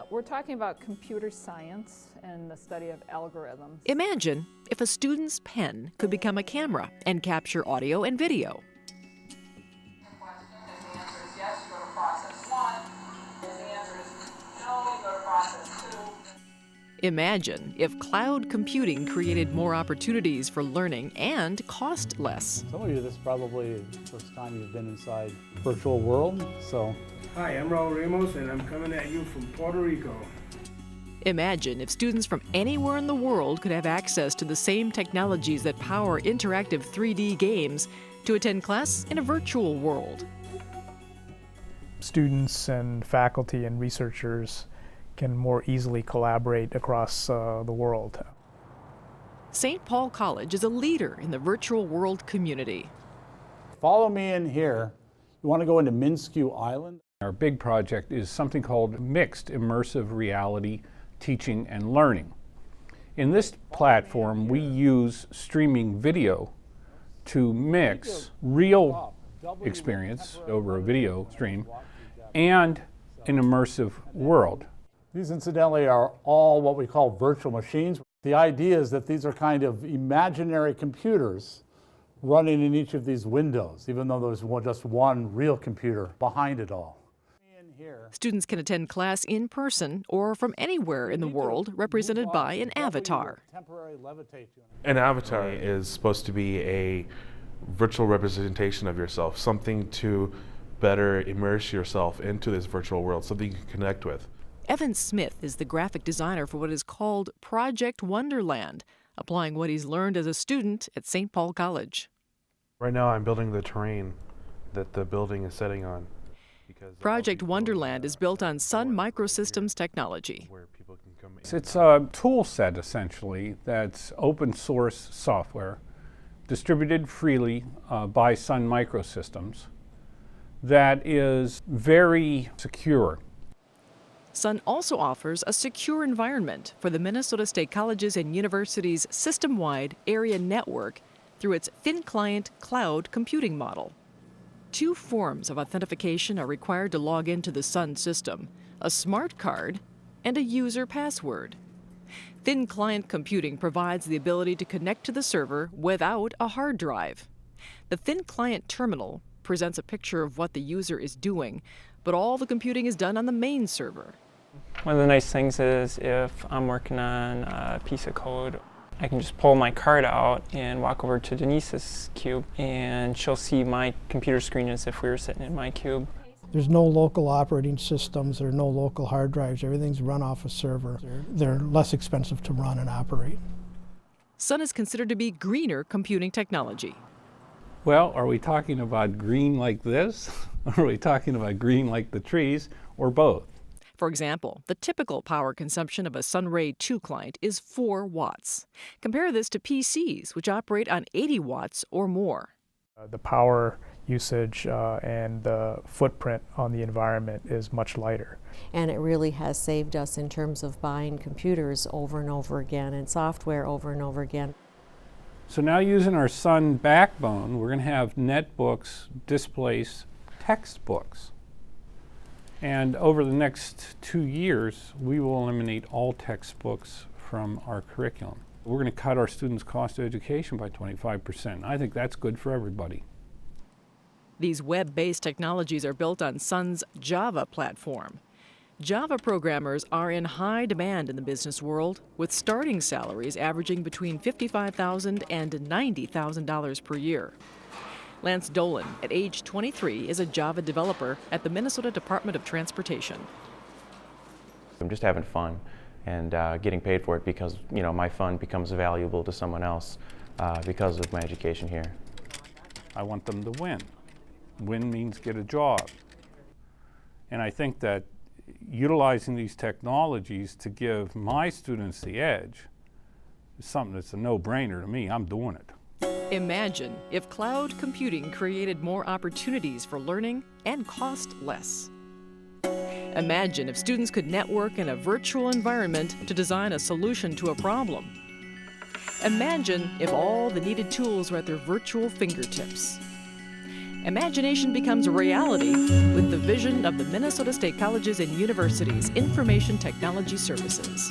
We're talking about computer science and the study of algorithms. Imagine if a student's pen could become a camera and capture audio and video. Imagine if cloud computing created more opportunities for learning and cost less. Some of you, this is probably the first time you've been inside virtual world, so. Hi, I'm Raul Ramos, and I'm coming at you from Puerto Rico. Imagine if students from anywhere in the world could have access to the same technologies that power interactive 3D games to attend class in a virtual world. Students and faculty and researchers can more easily collaborate across the world. St. Paul College is a leader in the virtual world community. Follow me in here. You want to go into Minskew Island? Our big project is something called Mixed Immersive Reality Teaching and Learning. In this platform, we use streaming video to mix real experience over a video stream and an immersive world. These, incidentally, are all what we call virtual machines. The idea is that these are kind of imaginary computers running in each of these windows, even though there's just one real computer behind it all. Students can attend class in person or from anywhere in the world, represented by an avatar. An avatar is supposed to be a virtual representation of yourself, something to better immerse yourself into this virtual world, something you can connect with. Evan Smith is the graphic designer for what is called Project Wonderland, applying what he's learned as a student at St. Paul College. Right now I'm building the terrain that the building is setting on. Project Wonderland is built on Sun Microsystems technology. It's a tool set, essentially, that's open source software distributed freely by Sun Microsystems that is very secure. Sun also offers a secure environment for the Minnesota State Colleges and Universities system-wide area network through its thin client cloud computing model. Two forms of authentication are required to log into the Sun system: a smart card and a user password. Thin client computing provides the ability to connect to the server without a hard drive. The thin client terminal presents a picture of what the user is doing, but all the computing is done on the main server. One of the nice things is if I'm working on a piece of code, I can just pull my card out and walk over to Denise's cube, and she'll see my computer screen as if we were sitting in my cube. There's no local operating systems, there are no local hard drives, everything's run off a server. They're less expensive to run and operate. Sun is considered to be greener computing technology. Well, are we talking about green like this? Or are we talking about green like the trees, or both? For example, the typical power consumption of a Sunray 2 client is 4 watts. Compare this to PCs, which operate on 80 watts or more. The power usage and the footprint on the environment is much lighter. And it really has saved us in terms of buying computers over and over again and software over and over again. So now, using our Sun backbone, we're going to have netbooks displace textbooks. And over the next 2 years, we will eliminate all textbooks from our curriculum. We're going to cut our students' cost of education by 25%. I think that's good for everybody. These web-based technologies are built on Sun's Java platform. Java programmers are in high demand in the business world, with starting salaries averaging between $55,000 and $90,000 per year. Lance Dolan, at age 23, is a Java developer at the Minnesota Department of Transportation. I'm just having fun and getting paid for it because, you know, my fun becomes valuable to someone else because of my education here. I want them to win. Win means get a job. And I think that utilizing these technologies to give my students the edge is something that's a no-brainer to me. I'm doing it. Imagine if cloud computing created more opportunities for learning and cost less. Imagine if students could network in a virtual environment to design a solution to a problem. Imagine if all the needed tools were at their virtual fingertips. Imagination becomes a reality with the vision of the Minnesota State Colleges and Universities Information Technology Services.